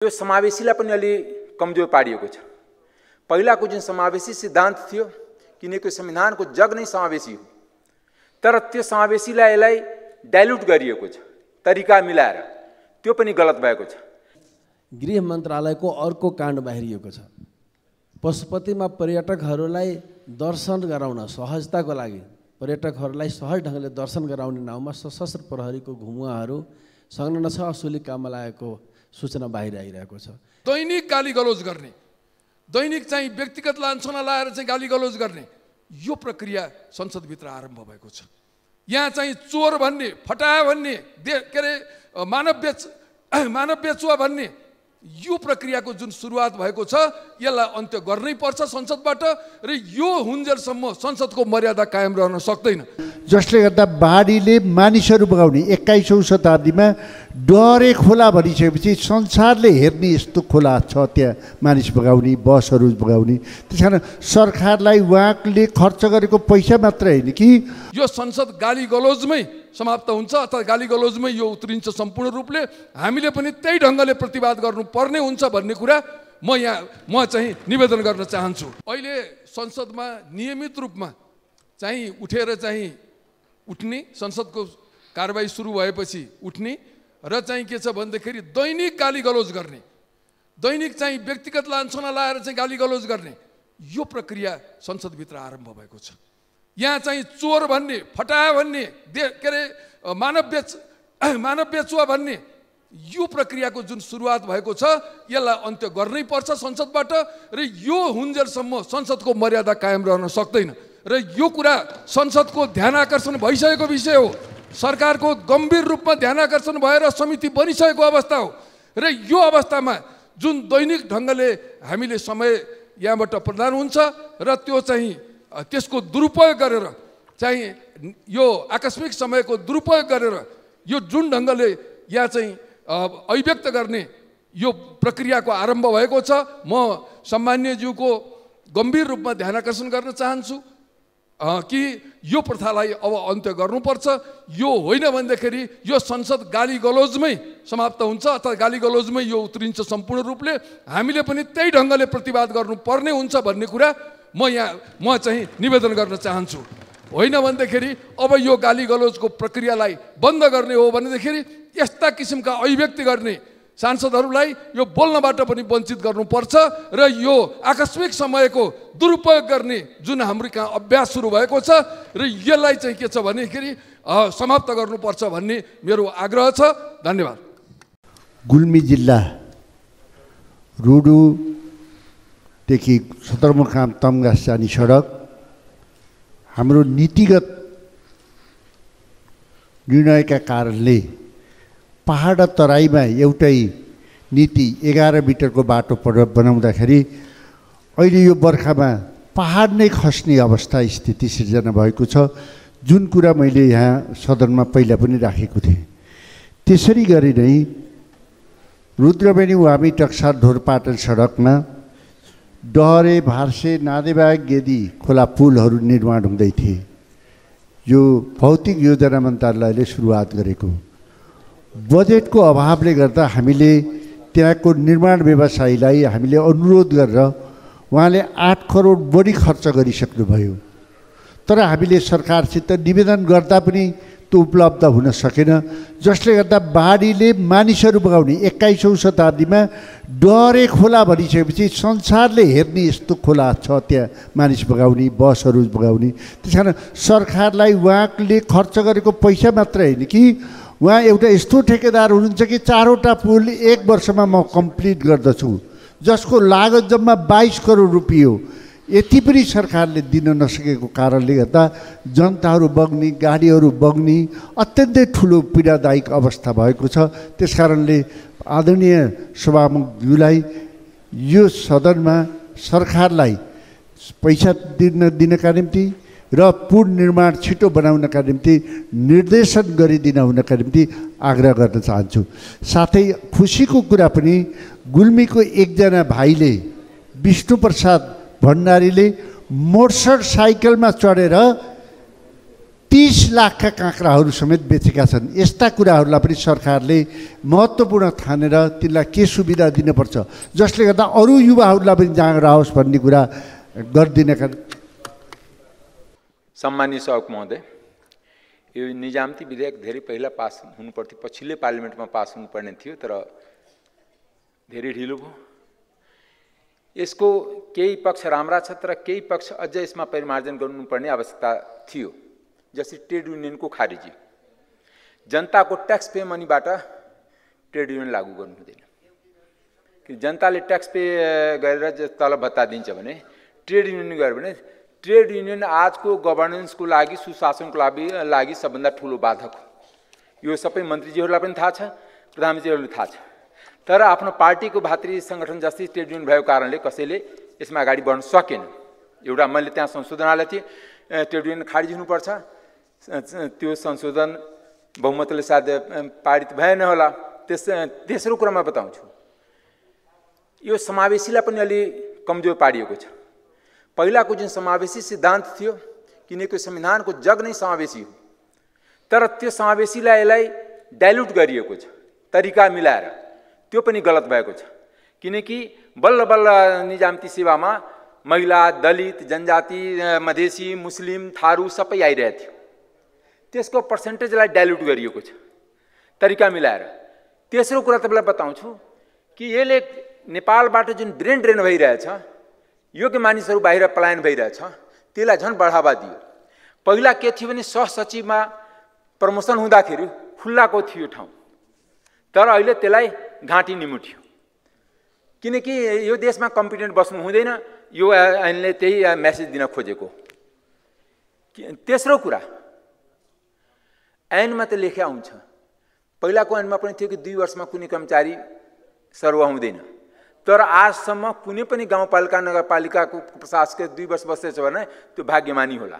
यो समावेशीलाई पनि अलि कमजोर पारिएको छ। पहिलाको जुन समावेशी सिद्धान्त थियो, किनकि संविधानको जग नै समावेशी हो, तर त्यो समावेशीलाई यसलाई डाइल्युट गरिएको छ तरिका मिलाएर, त्यो पनि गलत भएको छ। गृह मन्त्रालयको अर्को काण्ड बाहिरिएको छ। पशुपतिमा पर्यटकहरूलाई दर्शन गराउन सहजताको लागि पर्यटकहरूलाई सहज ढङ्गले दर्शन गराउने नाउँमा सशस्त्र प्रहरीको घुमुवाहरू संलग्न छ, असुली काममा लागेको सूचना बाहिर आइरहेको छ। दैनिक गाली गलौज गर्ने, दैनिक चाहिँ व्यक्तिगत लान्छना लाएर चाहिँ गाली गलौज गर्ने, यो प्रक्रिया संसदभित्र आरम्भ भएको छ। यहाँ चाहिँ चोर भन्ने, फटाया भन्ने, के अरे मानव बेचुवा भन्ने, यो प्रक्रियाको जुन सुरुवात भएको छ यसलाई अन्त्य गर्नै पर्छ संसदबाट, र यो हुन्जेलसम्म संसदको मर्यादा कायम रहन सक्दैन। जसले गर्दा बाढीले मानिसहरू बगाउने 21औं शताब्दीमा डरे खोला भनिसकेपछि संसारले हेर्ने यस्तो खोला छ, त्यहाँ मानिस बगाउने, बसहरू बगाउने। त्यस कारण सरकारलाई उहाँले खर्च गरेको पैसा मात्र होइन कि यो संसद गाली गलौजमै समाप्त हुन्छ अथवा गाली गलौजमै यो उत्रिन्छ सम्पूर्ण रूपले। हामीले पनि त्यही ढङ्गले प्रतिवाद गर्नुपर्ने हुन्छ भन्ने कुरा म चाहिँ निवेदन गर्न चाहन्छु। अहिले संसदमा नियमित रूपमा चाहिँ उठेर चाहिँ उठ्ने, संसदको कारबाही सुरु भएपछि उठ्ने र चाहिँ के छ भन्दाखेरि दैनिक गाली गलौज गर्ने, दैनिक चाहिँ व्यक्तिगत लान्छना लाएर चाहिँ गाली गलौज गर्ने, यो प्रक्रिया संसदभित्र आरम्भ भएको छ। यहाँ चाहिँ चोर भन्ने, फटाया भन्ने, के अरे मानव बेचुवा भन्ने, यो प्रक्रियाको जुन सुरुवात भएको छ यसलाई अन्त्य गर्नै पर्छ संसदबाट, र यो हुन्जेलसम्म संसदको मर्यादा कायम रहन सक्दैन। र यो कुरा संसदको ध्यान आकर्षण भइसकेको विषय हो, सरकारको गम्भीर रूपमा ध्यान आकर्षण भएर समिति बनिसकेको अवस्था हो। र यो अवस्थामा जुन दैनिक ढङ्गले हामीले समय यहाँबाट प्रदान हुन्छ र त्यो चाहिँ त्यसको दुरुपयोग गरेर चाहिँ यो आकस्मिक समयको दुरुपयोग गरेर यो जुन ढङ्गले यहाँ चाहिँ अभिव्यक्त गर्ने यो प्रक्रियाको आरम्भ भएको छ, म सम्मान्यज्यूको गम्भीर रूपमा ध्यान आकर्षण गर्न चाहन्छु कि यो प्रथालाई अब अन्त्य गर्नुपर्छ। यो होइन भन्दाखेरि यो संसद गाली गलौजमै समाप्त हुन्छ अथवा गाली गलौजमै यो उत्रिन्छ सम्पूर्ण रूपले। हामीले पनि त्यही ढङ्गले प्रतिवाद गर्नुपर्ने हुन्छ भन्ने कुरा म चाहिँ निवेदन गर्न चाहन्छु। होइन भन्दाखेरि अब यो गाली गलौजको प्रक्रियालाई बन्द गर्ने हो भनेदेखि यस्ता किसिमका अभिव्यक्ति गर्ने सांसदहरूलाई यो बोल्नबाट पनि वञ्चित गर्नुपर्छ, र यो आकस्मिक समयको दुरुपयोग गर्ने जुन हाम्रो कहाँ अभ्यास सुरु भएको छ र यसलाई चाहिँ के छ भनेखेरि समाप्त गर्नुपर्छ भन्ने मेरो आग्रह छ। धन्यवाद। गुल्मी जिल्ला रुडुदेखि सदरमुकाम तमघास जाने सडक हाम्रो नीतिगत निर्णयका कारणले पहाड तराईमा एउटै नीति 11 मिटरको बाटो बनाउँदाखेरि अहिले यो बर्खामा पहाड नै खस्ने अवस्था स्थिति सिर्जना भएको छ, जुन कुरा मैले यहाँ सदनमा पहिला पनि राखेको थिएँ। त्यसरी गरी नै रुद्रबेनी वामी टक्सार ढोरपाटन सडकमा डहरे भार्से नादेबाग गेदी खोला पुलहरू निर्माण हुँदै थिए। यो भौतिक योजना मन्त्रालयले सुरुवात गरेको, बजेटको अभावले गर्दा हामीले त्यहाँको निर्माण व्यवसायीलाई हामीले अनुरोध गरेर उहाँले 8 करोड बढी खर्च गरिसक्नुभयो, तर हामीले सरकारसित निवेदन गर्दा पनि त्यो उपलब्ध हुन सकेन। जसले गर्दा बाढीले मानिसहरू बगाउने 21औं शताब्दीमा डरे खोला भनिसकेपछि संसारले हेर्ने यस्तो खोला छ, त्यहाँ मानिस बगाउने, बसहरू बगाउने। त्यस कारण सरकारलाई उहाँले खर्च गरेको पैसा मात्र होइन कि उहाँ एउटा यस्तो ठेकेदार हुनुहुन्छ कि 4वटा पुल 1 वर्षमा म कम्प्लिट गर्दछु, जसको लागत जम्मा 22 करोड रुपियाँ हो। यति पनि सरकारले दिन नसकेको कारणले गर्दा जनताहरू बग्ने, गाडीहरू बग्ने अत्यन्तै ठुलो पीडादायक अवस्था भएको छ। त्यस कारणले आदरणीय सभामुखज्यूलाई यो सदनमा सरकारलाई पैसा दिनका निम्ति र पुल निर्माण छिटो बनाउनका निम्ति निर्देशन गरिदिन हुनका निम्ति आग्रह गर्न चाहन्छु। साथै खुसीको कुरा पनि गुल्मीको एकजना भाइले, विष्णुप्रसाद भण्डारीले मोटरसाइकलमा चढेर 30 लाखका काँक्राहरू समेत बेचेका छन्। यस्ता कुराहरूलाई पनि सरकारले महत्त्वपूर्ण ठानेर तिनलाई के सुविधा दिनुपर्छ जसले गर्दा अरू युवाहरूलाई पनि जाँगर आओस् भन्ने कुरा गरिदिनका। सम्मानीय सभामुख महोदय, यो निजामती विधेयक धेरै पहिला पास हुनुपर्थ्यो, पछिल्लो पार्लिमेन्टमा पास हुनुपर्ने थियो, तर धेरै ढिलो भयो। यसको केही पक्ष राम्रा छ, तर केही पक्ष अझ यसमा परिमार्जन गर्नुपर्ने आवश्यकता थियो। जस्तै ट्रेड युनियनको खारेजी, जनताको ट्याक्स पे मनीबाट ट्रेड युनियन लागू गर्नु हुँदैन। कि जनताले ट्याक्स पे गरेर तलब भत्ता दिन्छ भने ट्रेड युनियन गर्यो भने ट्रेड युनियन आजको गभर्नेन्सको लागि, सुशासनको लागि सबभन्दा ठुलो बाधक हो। यो सबै मन्त्रीजीहरूलाई पनि थाहा छ, प्रधानमन्त्रीहरूलाई थाहा छ। तर आफ्नो पार्टीको भातृ सङ्गठन जस्तै ट्रेड युनियन भएको कारणले कसैले यसमा अगाडि बढ्न सकेन। एउटा मैले त्यहाँ संशोधन हालेको थिएँ, ट्रेड युनियन खारिज हुनुपर्छ। त्यो संशोधन बहुमतले सायद पारित भएन होला। तेस्रो कुरामा बताउँछु, यो समावेशीलाई पनि अलि कमजोर पारिएको छ। पहिलाको जुन समावेशी सिद्धान्त थियो, किनकि संविधानको जग नै समावेशी हो, तर त्यो समावेशीलाई यसलाई डाइल्युट गरिएको छ तरिका मिलाएर। त्यो पनि गलत भएको छ, किनकि बल्ल बल्ल निजामती सेवामा महिला, दलित, जनजाति, मधेसी, मुस्लिम, थारू सबै आइरहेको थियो। त्यसको पर्सेन्टेजलाई डाइल्युट गरिएको छ तरिका मिलाएर। तेस्रो कुरा तपाईँलाई बताउँछु कि यसले नेपालबाट जुन ब्रेन ड्रेन भइरहेछ, योग्य मानिसहरू बाहिर पलायन भइरहेछ, त्यसलाई झन् बढावा दियो। पहिला के थियो भने सहसचिवमा प्रमोसन हुँदाखेरि खुल्लाको थियो ठाउँ, तर अहिले त्यसलाई घाँटी निमुट्यो। किनकि यो देशमा कम्पिटेन्ट बस्नु हुँदैन, यो ऐनले त्यही मेसेज दिन खोजेको। तेस्रो कुरा, ऐनमा त लेख्या हुन्छ, पहिलाको ऐनमा पनि थियो कि 2 वर्षमा कुनै कर्मचारी सरुवा हुँदैन, तर आजसम्म कुनै पनि गाउँपालिका नगरपालिकाको प्रशासक 2 वर्ष बसेछ भने त्यो भाग्यमानी होला।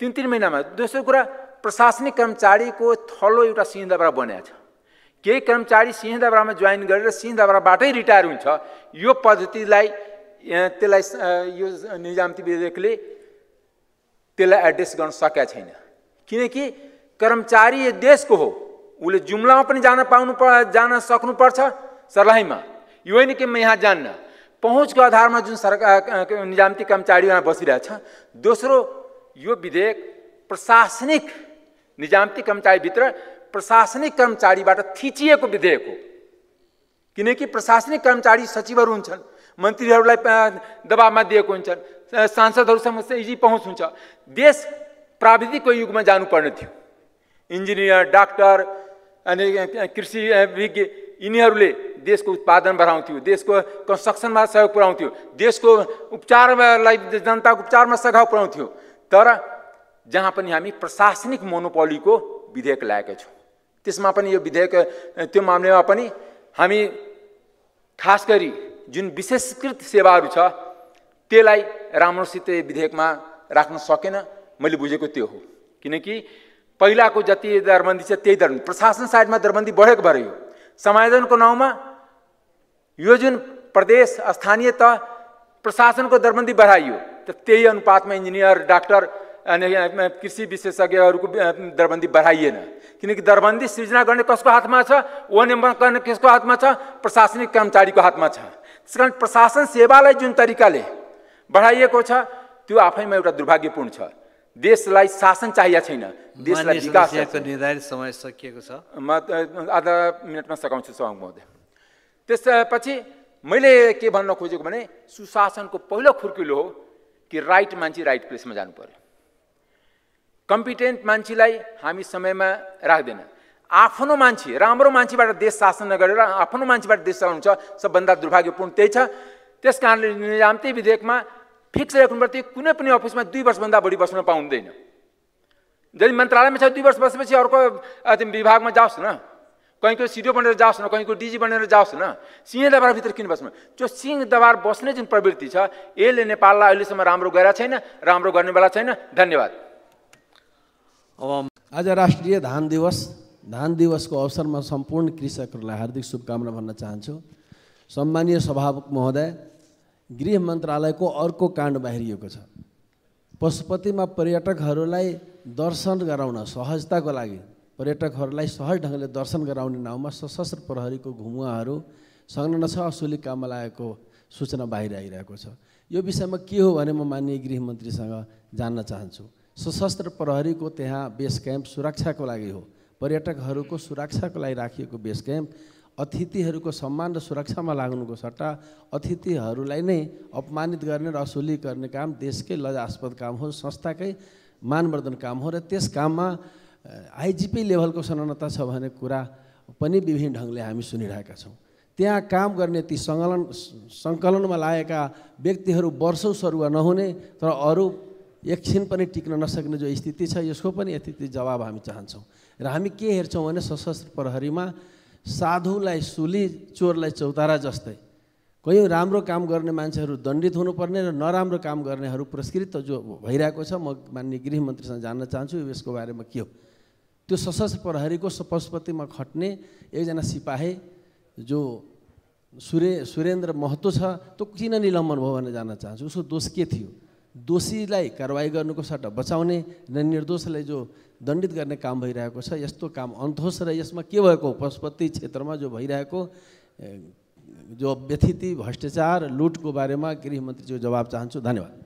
3-3 महिनामा। दोस्रो कुरा, प्रशासनिक कर्मचारीको थलो एउटा सिंहदरबार बनेको छ। केही कर्मचारी सिंहदरबारमा जोइन गरेर सिंहदरबारबाटै रिटायर हुन्छ। यो पद्धतिलाई यो निजामती विधेयकले त्यसलाई एड्रेस गर्न सकेका छैन। किनकि कर्मचारी यो देशको हो, उसले जुम्लामा पनि जान सक्नुपर्छ सर्लाहीमा। यो होइन कि म यहाँ जान्न। पहुँचको आधारमा जुन सरकार निजामती कर्मचारी यहाँ बसिरहेछ। दोस्रो, यो विधेयक प्रशासनिक निजामती कर्मचारीभित्र प्रशासनिक कर्मचारीबाट थिचिएको विधेयक हो। किनकि प्रशासनिक कर्मचारी सचिवहरू हुन्छन्, मन्त्रीहरूलाई दबावमा दिएको हुन्छन्, सांसदहरूसम्म इजी पहुँच हुन्छ। देश प्राविधिकको युगमा जानुपर्ने थियो। इन्जिनियर, डाक्टर अनि कृषि विज्ञ, यिनीहरूले देशको उत्पादन बढाउँथ्यो, देशको कन्स्ट्रक्सनमा सहयोग पुर्याउँथ्यो, देशको उपचारलाई जनताको उपचारमा सघाउ पुर्याउँथ्यो। तर जहाँ पनि हामी प्रशासनिक मोनोपोलीको विधेयक ल्याएका छौँ। त्यसमा पनि यो विधेयक त्यो मामलामा पनि हामी खास गरी जुन विशेषकृत सेवाहरू छ त्यसलाई राम्रोसित विधेयकमा राख्न सकेन। मैले बुझेको त्यो हो। किनकि पहिलाको जति दरबन्दी छ त्यही दरबन्दी, प्रशासन साइडमा दरबन्दी बढेको भएर यो समायोजनको नाउँमा यो जुन प्रदेश स्थानीय तह प्रशासनको दरबन्दी बढाइयो, त त्यही अनुपातमा इन्जिनियर, डाक्टर अनि कृषि विशेषज्ञहरूको दरबन्दी बढाइएन। किनकि दरबन्दी सृजना गर्ने कसको हातमा छ, ओएनएम गर्ने कसको हातमा छ, प्रशासनिक कर्मचारीको हातमा छ। त्यसकारण प्रशासन सेवालाई जुन तरिकाले बढाइएको छ त्यो आफैमा एउटा दुर्भाग्यपूर्ण छ। देशलाई शासन चाहिएको छैन, देशलाई विकास चाहिएको। निर्धारित समय सकिएको छ। म आधा मिनटमा सघाउँछु सभामुख महोदय। त्यसपछि मैले के भन्न खोजेको भने सुशासनको पहिलो खुर्किलो हो कि राइट मान्छे राइट प्लेसमा जानु पर्यो। कम्पिटेन्ट मान्छेलाई हामी समयमा राख्दैन। आफ्नो मान्छे, राम्रो मान्छेबाट देश शासन नगरेर आफ्नो मान्छेबाट देश चलाउनु छ, सबभन्दा दुर्भाग्यपूर्ण त्यही छ। त्यस कारणले निजामती विधेयकमा फिक्स राख्नुपर्थ्यो, कुनै पनि अफिसमा 2 वर्षभन्दा बढी बस्न पाउँदैन। यदि मन्त्रालयमा छ 2 वर्ष बसेपछि अर्को विभागमा जाओस् न, कहीँको सिडिओ बनेर जाओस् न, कहीँको डिजी बनेर जाओस् न। सिंहदरबारभित्र किन बस्नु? त्यो सिंहदरबार बस्ने जुन प्रवृत्ति छ यसले नेपाललाई अहिलेसम्म राम्रो गरेको छैन, राम्रो गर्नेवाला छैन। धन्यवाद। आज राष्ट्रिय धान दिवसको अवसरमा सम्पूर्ण कृषकहरूलाई हार्दिक शुभकामना भन्न चाहन्छु। सम्मानीय सभामुख महोदय, गृह मन्त्रालयको अर्को काण्ड बाहिरिएको छ। पशुपतिमा पर्यटकहरूलाई दर्शन गराउन सहजताको लागि पर्यटकहरूलाई सहज ढङ्गले दर्शन गराउने नाउँमा सशस्त्र प्रहरीको घुमुवाहरू संलग्न छ, असुली काममा लागेको सूचना बाहिर आइरहेको छ। यो विषयमा के हो भने म माननीय गृहमन्त्रीसँग जान्न चाहन्छु। सशस्त्र प्रहरीको त्यहाँ बेस क्याम्प सुरक्षाको लागि हो, पर्यटकहरूको सुरक्षाको लागि राखिएको बेस क्याम्प अतिथिहरूको सम्मान र सुरक्षामा लाग्नुको सट्टा अतिथिहरूलाई नै अपमानित गर्ने र असुली गर्ने काम देशकै लजास्पद काम हो, संस्थाकै मानवर्धन काम हो र त्यस काममा आइजिपी लेभलको संलग्नता छ भन्ने कुरा पनि विभिन्न ढङ्गले हामी सुनिरहेका छौँ। त्यहाँ काम गर्ने ती सङ्कलनमा लागेका व्यक्तिहरू वर्षौँ सरुवा नहुने तर अरू एकछिन पनि टिक्न नसक्ने जो स्थिति छ, यसको पनि यथार्थ जवाब हामी चाहन्छौँ। र हामी के हेर्छौँ भने सशस्त्र प्रहरीमा साधुलाई सुली, चोरलाई चौतारा जस्तै कयौँ राम्रो काम गर्ने मान्छेहरू दण्डित हुनुपर्ने र नराम्रो काम गर्नेहरू पुरस्कृत जो भइरहेको छ। म माननीय गृहमन्त्रीसँग जान्न चाहन्छु यसको बारेमा के हो। त्यो सशस्त्र प्रहरीको पशुपतिमा खट्ने एकजना सिपाही जो सुरेन्द्र महतो छ, त्यो किन निलम्बन भयो भनेर जान्न चाहन्छु। उसको दोष के थियो? दोषीलाई कारवाही गर्नुको सट्टा बचाउने र निर्दोषलाई जो दण्डित गर्ने काम भइरहेको छ, यस्तो काम अन्त होस्। र यसमा के भएको पशुपति क्षेत्रमा जो भइरहेको जो व्यथिति भ्रष्टाचार लुटको बारेमा गृहमन्त्रीको जवाब चाहन्छु। धन्यवाद।